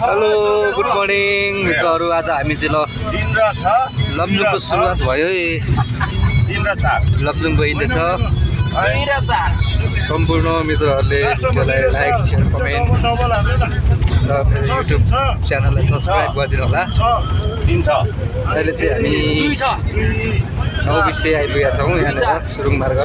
Hello good morning मित्रहरू। आज हामी चाहिँ लमजुङको सुरुवात भयो है। लमजुङ गइँदैछ। सम्पूर्ण मित्रहरूले भिडियोलाई लाइक सेयर कमेन्ट र मेरो युट्युब च्यानललाई सब्सक्राइब गरिदिनु होला। अहिले चाहिँ हामी नौबिसे आइपुगेका छौँ यहाँनिर सुरुङ मार्ग।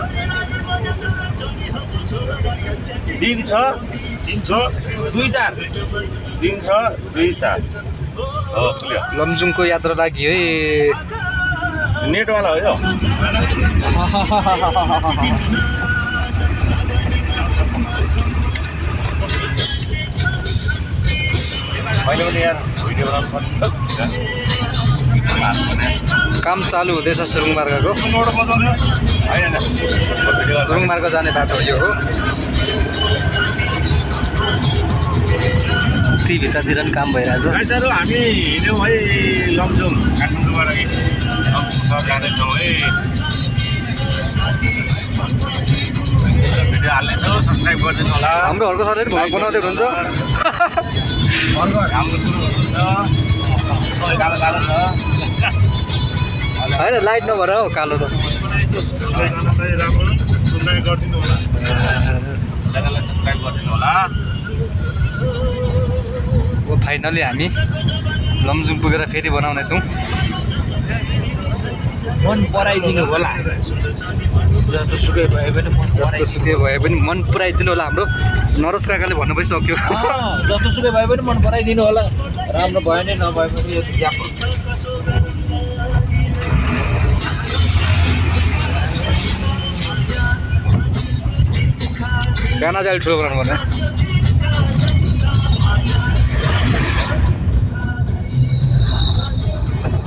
लमजुङको यात्रा लागि है। नेटवाला हो यो। मैले पनि यार भिडियो बनाउनु पर्छ। काम चालु हुँदैछ सुरुङ मार्गको। सुरुङ मार्ग जाने बाटो यो हो। ती भित्रतिर पनि काम भइरहेछ। गाइजहरू हामी हिँड्यौँ है लमजुङ काठमाडौँबाट लमजुङ सहर जाँदैछौँ है। भिडियो हाल्नेछौँ, सब्सक्राइब गरिदिनु होला। हाम्रो हर्को सरले भ्लग बनाउँदै हुनुहुन्छ। हाम्रो कुरो हुनुहुन्छ कालो कालो छ होइन लाइट नभएर हो कालो त। गरिदिनु होला, च्यानललाई सब्सक्राइब गरिदिनु होला। फाइनली हामी लमजुङ पुगेर फेरि बनाउनेछौँ। मन पराइदिनु होला। जस्तोसुकै भए पनि मन पुराइदिनु होला। हाम्रो नरज काकाले भन्नु भइसक्यो। जस्तोसुकै भए पनि मन पराइदिनु होला। राम्रो भयो नि नभए पनि यो गाना चाहिँ ठुलो बनाउनु पर्ने।